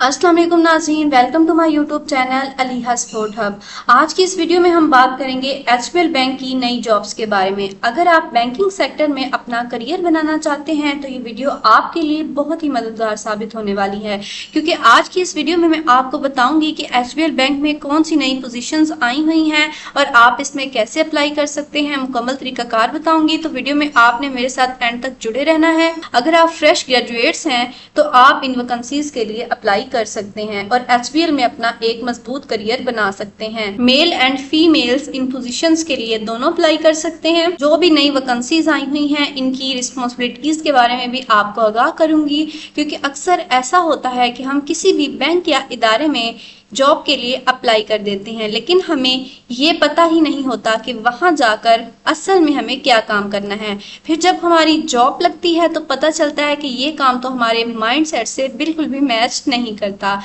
अस्सलाम वालेकुम नाज़रीन, welcome to my YouTube channel Aliha sport hub. आज की इस वीडियो में हम बात करेंगे एचपीएल बैंक की नई जॉब्स के बारे में। अगर आप बैंकिंग सेक्टर में अपना करियर बनाना चाहते हैं तो ये वीडियो आपके लिए बहुत ही मददगार साबित होने वाली है, क्योंकि आज की इस वीडियो में मैं आपको बताऊंगी कि एचपीएल बैंक में कौन सी नई पोजीशंस आई हुई हैं और आप इसमें कैसे अप्लाई कर सकते हैं, मुकम्मल तरीकाकार बताऊंगी। तो वीडियो में आपने मेरे साथ एंड तक जुड़े रहना है। अगर आप फ्रेश ग्रेजुएट्स हैं तो आप इन वैकेंसीज के लिए अप्लाई कर सकते हैं और एचपीएल में अपना एक मजबूत करियर बना सकते हैं। Male and females in positions के लिए दोनों अप्लाई कर सकते हैं। जो भी नई वैकेंसीज आई हुई हैं इनकी रिस्पॉन्सिबिलिटीज के बारे में भी आपको आगाह करूंगी, क्योंकि अक्सर ऐसा होता है कि हम किसी भी बैंक या इदारे में जॉब के लिए अप्लाई कर देते हैं, लेकिन हमें ये पता ही नहीं होता कि वहां जाकर असल में हमें क्या काम करना है। फिर जब हमारी जॉब लगती है तो पता चलता है कि ये काम तो हमारे माइंडसेट से बिल्कुल भी मैच नहीं करता।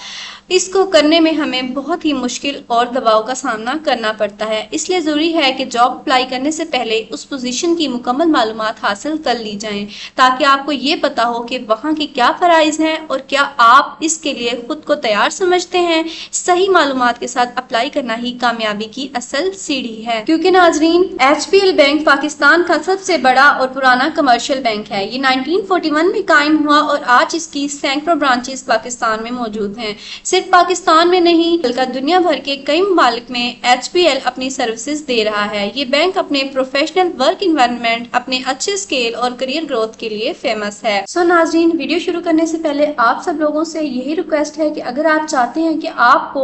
इसको करने में हमें बहुत ही मुश्किल और दबाव का सामना करना पड़ता है। इसलिए ज़रूरी है कि जॉब अप्लाई करने से पहले उस पोजीशन की मुकम्मल मालूमात हासिल कर ली जाएं, ताकि आपको ये पता हो कि वहाँ के क्या फ़राइज़ हैं और क्या आप इसके लिए खुद को तैयार समझते हैं। सही मालूमात के साथ अप्लाई करना ही कामयाबी की असल सीढ़ी है, क्योंकि नाजरीन एचपीएल बैंक पाकिस्तान का सबसे बड़ा और पुराना कमर्शियल बैंक है। ये 1941 में कायम हुआ और आज इसकी सैकड़ों ब्रांचेस पाकिस्तान में मौजूद हैं। सिर्फ पाकिस्तान में नहीं बल्कि दुनिया भर के कई ममालिक में एचपीएल अपनी सर्विसेज दे रहा है। ये बैंक अपने प्रोफेशनल वर्क इन्वायरमेंट, अपने अच्छे स्केल और करियर ग्रोथ के लिए फेमस है। सो नाजरीन, वीडियो शुरू करने से पहले आप सब लोगों से यही रिक्वेस्ट है कि अगर आप चाहते हैं कि आपको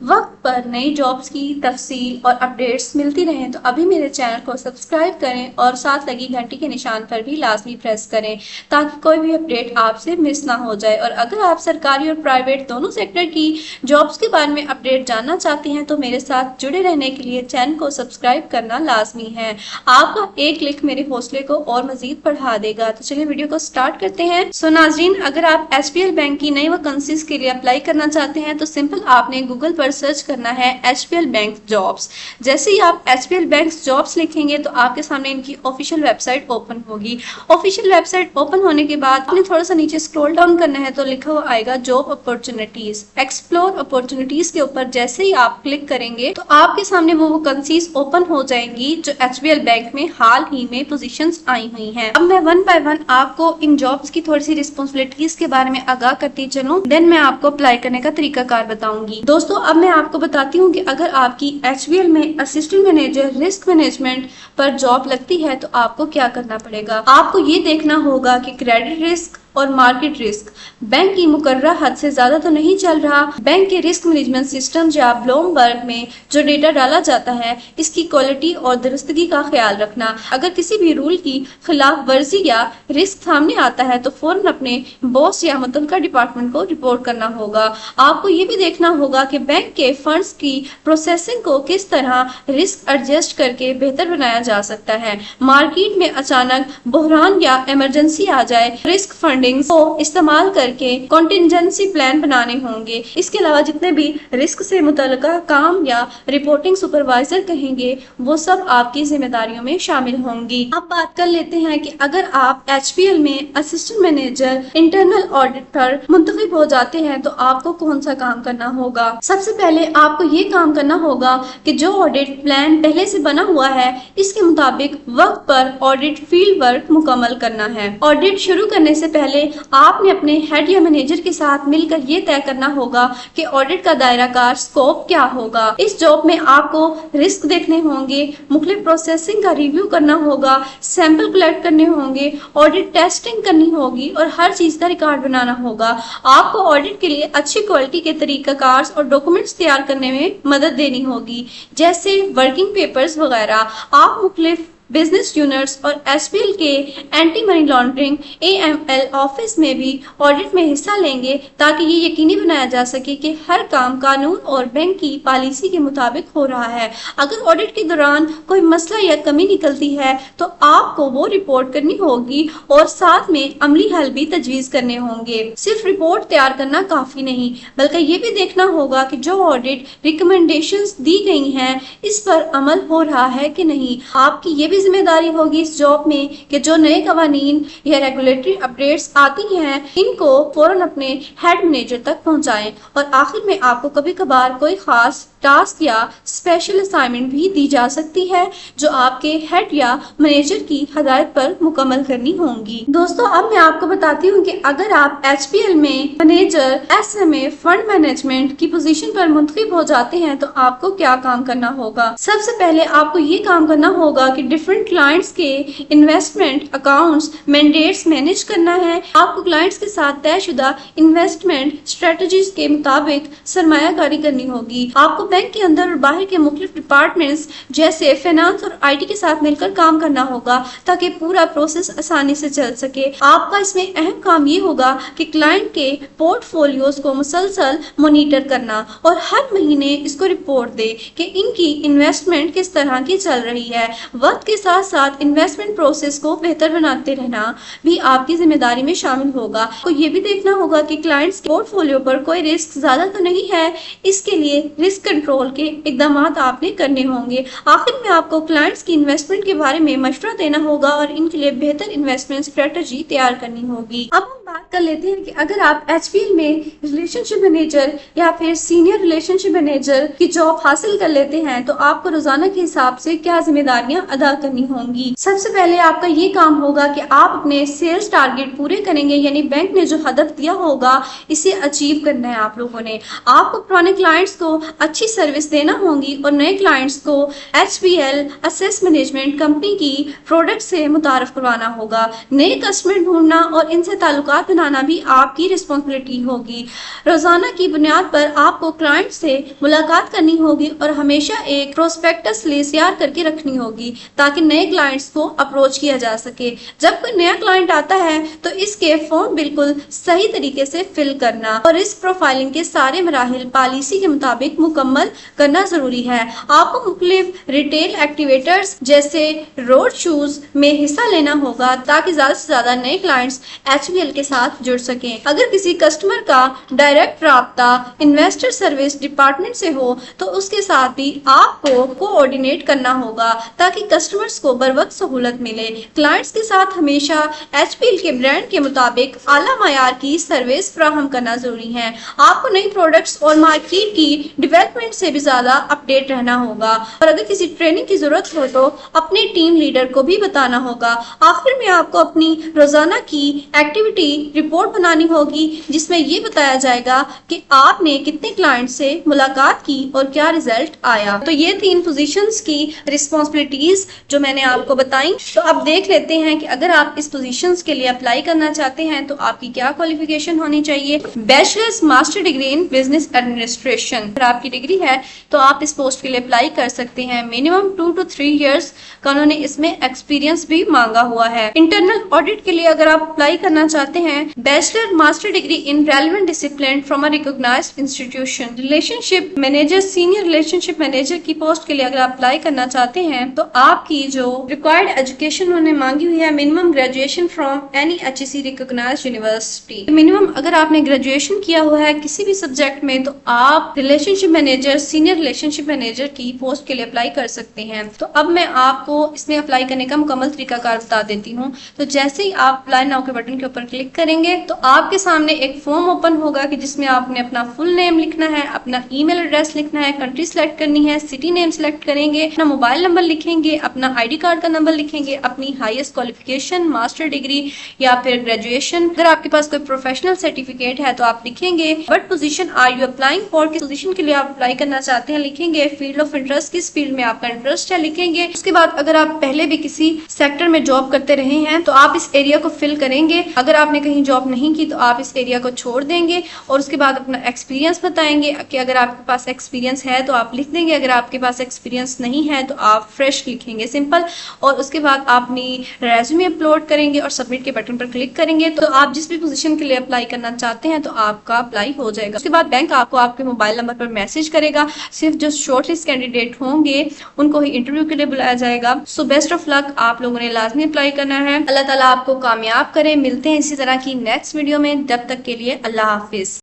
वक्त पर नई जॉब्स की तफसील और अपडेट्स मिलती रहें तो अभी मेरे चैनल को सब्सक्राइब करें और साथ लगी घंटी के निशान पर भी लाजमी प्रेस करें, ताकि कोई भी अपडेट आपसे मिस ना हो जाए। और अगर आप सरकारी और प्राइवेट दोनों सेक्टर की जॉब्स के बारे में अपडेट जानना चाहते हैं तो मेरे साथ जुड़े रहने के लिए चैनल को सब्सक्राइब करना लाजमी है। आपका एक क्लिक मेरे हौसले को और मजीद बढ़ा देगा। तो चलिए वीडियो को स्टार्ट करते हैं। सो नाजरीन, अगर आप एचपीएल बैंक की नई वैकेंसीज के लिए अप्लाई करना चाहते हैं तो सिंपल आपने गूगल पर सर्च करना है एचपीएल बैंक जॉब्स। जैसे ही आप एचपीएल बैंक जॉब्स लिखेंगे तो आपके सामने इनकी ऑफिशियल वेबसाइट ओपन होगी। ऑफिशियल वेबसाइट ओपन होने के बाद आपने थोड़ा सा नीचे स्क्रॉल डाउन करना है तो लिखा हुआ आएगा जॉब अपॉर्चुनिटीज। एक्सप्लोर अपॉर्चुनिटीज के ऊपर जैसे ही आप क्लिक करेंगे तो आपके सामने वो वैकेंसीज ओपन हो जाएंगी जो एचपीएल बैंक में हाल ही में पोजीशंस आई हुई हैं। अब मैं वन बाय वन आपको इन जॉब्स की थोड़ी सी रिस्पॉन्सिबिलिटीज के बारे में आगाह करती चलूं, देन मैं आपको अप्लाई करने का तरीकाकार बताऊंगी। दोस्तों, अब मैं आपको बताती हूँ कि अगर आपकी एचपीएल में असिस्टेंट मैनेजर रिस्क मैनेजमेंट पर जॉब लगती है तो आपको क्या करना पड़ेगा। आपको ये देखना होगा कि क्रेडिट रिस्क और मार्केट रिस्क बैंक की मुकर्ररा हद से ज्यादा तो नहीं चल रहा। बैंक के रिस्क मैनेजमेंट सिस्टम या ब्लूमबर्ग में जो डेटा डाला जाता है इसकी क्वालिटी और दुरुस्तगी का ख्याल रखना। अगर किसी भी रूल की खिलाफ वर्जी या रिस्क सामने आता है तो फौरन अपने बॉस या मुतल्लिका डिपार्टमेंट को रिपोर्ट करना होगा। आपको ये भी देखना होगा कि बैंक के फंड्स की प्रोसेसिंग को किस तरह रिस्क एडजस्ट करके बेहतर बनाया जा सकता है। मार्केट में अचानक बहरान या इमरजेंसी आ जाए, रिस्क फंडिंग को इस्तेमाल करके कॉन्टिजेंसी प्लान बनाने होंगे। इसके अलावा जितने भी रिस्क से मुतल्लिका काम या रिपोर्टिंग सुपरवाइजर कहेंगे वो सब आपकी जिम्मेदारियों में शामिल होंगी। अब बात कर लेते हैं कि अगर आप एचपीएल में असिस्टेंट मैनेजर इंटरनल ऑडिट पर मुंतखब हो जाते हैं तो आपको कौन सा काम करना होगा। सबसे पहले आपको ये काम करना होगा कि जो ऑडिट प्लान पहले से बना हुआ है इसके मुताबिक वक्त पर ऑडिट फील्ड वर्क मुकम्मल करना है। ऑडिट शुरू करने से पहले आपने अपने हेड या मैनेजर के साथ मिलकर ये तय करना होगा कि ऑडिट का दायरा कार स्कोप क्या होगा। इस जॉब में आपको रिस्क देखने होंगे, मुख्तलिफ प्रोसेसिंग का रिव्यू करना होगा, सैंपल कलेक्ट करने होंगे, ऑडिट टेस्टिंग करनी होगी और हर चीज का रिकॉर्ड बनाना होगा। आपको ऑडिट के लिए अच्छी क्वालिटी के तरीकाकार और डॉक्यूमेंट्स तैयार करने में मदद देनी होगी, जैसे वर्किंग पेपर्स वगैरह। आप मुख्तलिफ बिजनेस यूनिट्स और एचपीएल के anti money laundering AML office में भी ऑडिट में हिस्सा लेंगे, ताकि ये यकीनी बनाया जा सके कि हर काम कानून और बैंक की पॉलिसी के मुताबिक हो रहा है। अगर ऑडिट के दौरान कोई मसला या कमी निकलती है तो आपको वो रिपोर्ट करनी होगी और साथ में अमली हल भी तजवीज करने होंगे। सिर्फ रिपोर्ट तैयार करना काफी नहीं, बल्कि ये भी देखना होगा कि जो ऑडिट रिकमेंडेशंस दी गई हैं इस पर अमल हो रहा है कि नहीं। आपकी ये भी ضروری ذمہ داری ہوگی اس جاب میں کہ جو نئے قوانین یا ریگولیٹری اپڈیٹس آتی ہیں ان کو فوراً اپنے ہیڈ مینیجر تک پہنچائیں، اور آخر میں آپ کو کبھی کبھار کوئی خاص ٹاسک یا اسپیشل اسائنمنٹ بھی دی جا سکتی ہے جو آپ کے ہیڈ یا مینیجر کی ہدایت پر مکمل کرنی ہوں گی۔ دوستو اب میں آپ کو بتاتی ہوں کہ اگر آپ ایچ پی ایل میں مینیجر ایس ایم اے فنڈ مینجمنٹ کی پوزیشن پر منتخب ہو جاتے ہیں تو آپ کو کیا کام کرنا ہوگا۔ سب سے پہلے آپ کو یہ کام کرنا ہوگا کہ ڈیفرنٹ کلائنٹس کے انویسٹمنٹ اکاؤنٹس مینڈیٹس مینیج کرنا ہے۔ آپ کو کلائنٹس کے ساتھ طے شدہ انویسٹمنٹ اسٹریٹجیز کے مطابق سرمایہ کاری کرنی ہوگی۔ آپ کو بینک کے اندر اور باہر کے مختلف ڈپارٹمنٹس جیسے فائنانس اور آئی ٹی کے ساتھ مل کر کام کرنا ہوگا تاکہ پورا پروسیس آسانی سے چل سکے۔ آپ کا اس میں اہم کام یہ ہوگا کہ کلائنٹ کے پورٹ فولیوز کو مسلسل مانیٹر کرنا اور ہر مہینے اس کو رپورٹ دے کہ ان کی انویسٹمنٹ کس طرح کی چل رہی ہے۔ وقت کے ساتھ ساتھ انویسٹمنٹ پروسیس کو بہتر بناتے رہنا بھی آپ کی ذمہ داری میں شامل ہوگا۔ آپ کو یہ بھی دیکھنا ہوگا کہ کلائنٹس کے پورٹ فولیو پر کوئی رسک زیادہ تو نہیں ہے، اس کے لیے رسک کنٹرول کے اقدامات آپ نے کرنے ہوں گے۔ آخر میں آپ کو کلائنٹس کی انویسٹمنٹ کے بارے میں مشورہ دینا ہوگا اور ان کے لیے بہتر انویسٹمنٹ اسٹریٹجی تیار کرنی ہوگی۔ اب ہم بات کر لیتے ہیں کہ اگر آپ ایچ پی ایل میں ریلیشن شپ مینیجر یا پھر سینئر ریلیشن شپ مینیجر کی جاب حاصل کر لیتے ہیں تو آپ کو روزانہ کے حساب سے کیا ذمہ داریاں ادا کرنی ہوں گی۔ سب سے پہلے آپ کا یہ کام ہوگا کہ آپ اپنے سیلز ٹارگیٹ پورے کریں گے، یعنی بینک نے جو ہدف دیا ہوگا اسے اچیو کرنا ہے آپ لوگوں نے۔ آپ کو پرانے کلائنٹس کو اچھی سروس دینا ہوگی اور نئے کلائنٹس کو H P L asset management company کی پروڈکٹ سے متعارف کروانا ہوگا۔ نئے کسٹمر ڈھونڈنا اور ان سے تعلقات بنانا بھی آپ کی رسپانسبلٹی ہوگی۔ روزانہ کی بنیاد پر آپ کو کلائنٹ سے ملاقات کرنی ہوگی اور ہمیشہ ایک پروسپیکٹس لسٹ تیار کر کے رکھنی ہوگی تاکہ نئے کلائنٹس کو اپروچ کیا جا سکے۔ جب کوئی نیا کلائنٹ آتا ہے تو اس کے فارم بالکل صحیح طریقے سے فل کرنا اور اس پروفائلنگ کے سارے مراحل پالیسی کے مطابق مکمل کرنا ضروری ہے۔ آپ کو مختلف ریٹیل ایکٹیویٹرز جیسے روڈ شوز میں حصہ لینا ہوگا تاکہ زیادہ سے زیادہ نئے کلائنٹس ایچ پی ایل کے ساتھ جڑ سکیں۔ اگر کسی کسٹمر کا ڈائریکٹ رابطہ انویسٹر سروس ڈپارٹمنٹ سے ہو تو اس کے ساتھ بھی آپ کو کوآرڈینیٹ کرنا ہوگا تاکہ کسٹمرز کو بروقت سہولت ملے۔ کلائنٹس کے ساتھ ہمیشہ ایچ پی ایل کے برانڈ کے مطابق اعلیٰ معیار کی سروس فراہم کرنا ضروری ہے۔ آپ کو نئی پروڈکٹس اور مارکیٹ کی ڈیولپمنٹ سے بھی زیادہ اپڈیٹ رہنا ہوگا اور اگر کسی ٹریننگ کی ضرورت ہو تو اپنے ٹیم لیڈر کو بھی بتانا ہوگا۔ آخر میں آپ کو اپنی روزانہ کی ایکٹیویٹی رپورٹ بنانی ہوگی جس میں یہ بتایا جائے گا کہ آپ نے کتنے کلائنٹ سے ملاقات کی اور کیا ریزلٹ آیا۔ تو یہ 3 پوزیشنز کی رسپانسبلٹیز جو میں نے آپ کو بتائیں۔ تو اب دیکھ لیتے ہیں کہ اگر آپ اس پوزیشنز کے لیے اپلائی کرنا چاہتے ہیں تو آپ کی کیا کوالیفیکیشن ہونی چاہیے۔ Bachelors master degree in business administration اگر آپ کی ڈگری ہے تو آپ اس پوسٹ کے لیے اپلائی کر سکتے ہیں۔ منیمم 2 to 3 ایئرس کا انہوں نے اس میں ایکسپیرینس بھی مانگا ہوا ہے۔ انٹرنل آڈٹ کے لیے اگر آپ اپلائی کرنا چاہتے ہیں bachelor master degree in relevant discipline from a recognised institution. Relationship manager senior relationship manager کی پوسٹ کے لیے اگر آپ اپلائی کرنا چاہتے ہیں تو آپ کی جو ریکوائرڈ ایجوکیشن انہوں نے مانگی ہوئی ہے minimum graduation from any H E C recognised university. Minimum اگر آپ نے گریجویشن کیا ہوا ہے کسی بھی سبجیکٹ میں تو آپ ریلیشن شپ manager senior relationship manager کی پوسٹ کے لیے اپلائی کر سکتے ہیں۔ تو اب میں آپ کو اس میں اپلائی کرنے کا مکمل طریقہ کار بتا دیتی ہوں۔ تو جیسے ہی آپ اپلائی ناؤ کے بٹن کے اوپر کلک کریں گے تو آپ کے سامنے ایک فارم اوپن ہوگا کہ جس میں آپ نے اپنا فل نیم لکھنا ہے، اپنا ای میل ایڈریس لکھنا ہے، کنٹری سلیکٹ کرنی ہے، سٹی نیم سلیکٹ کریں گے، اپنا موبائل نمبر لکھیں گے، اپنا آئی ڈی کارڈ کا نمبر لکھیں گے، اپنی ہائیسٹ کوالیفیکیشن ماسٹر ڈگری یا پھر گریجویشن، اگر آپ کے پاس کوئی پروفیشنل سرٹیفکیٹ ہے تو آپ لکھیں گے what position are you applying for, کس پوزیشن کے لیے آپ اپلائی کرنا چاہتے ہیں لکھیں گے، فیلڈ آف انٹرسٹ کس فیلڈ میں آپ کا انٹرسٹ ہے لکھیں گے۔ اس کے بعد اگر آپ پہلے بھی کسی سیکٹر میں جاب کرتے رہے ہیں تو آپ اس ایریا کو فل کریں گے، اگر آپ نے کہیں جاب نہیں کی تو آپ اس ایریا کو چھوڑ دیں گے اور اس کے بعد اپنا ایکسپیرینس بتائیں گے کہ اگر آپ کے پاس ایکسپیرینس ہے تو آپ لکھ دیں گے، اگر آپ کے پاس ایکسپیرینس نہیں ہے تو آپ فریش لکھیں گے سمپل، اور اس کے بعد آپ اپنی ریزیومے اپلوڈ کریں گے اور سبمٹ کے بٹن پر کلک کریں گے تو آپ جس بھی پوزیشن کے لیے اپلائی کرنا چاہتے ہیں تو آپ کا اپلائی ہو جائے گا۔ اس کے بعد بینک آپ کو آپ کے موبائل نمبر پر میسج کرے گا، صرف جو شارٹ لسٹ کینڈیڈیٹ ہوں گے ان کو ہی انٹرویو کے لیے بلایا جائے گا۔ سو بیسٹ آف لک، آپ لوگوں نے لازمی اپلائی کرنا ہے۔ اللہ تعالیٰ آپ کو کامیاب کرے۔ ملتے ہیں اسی طرح کی نیکسٹ ویڈیو میں، جب تک کے لیے اللہ حافظ۔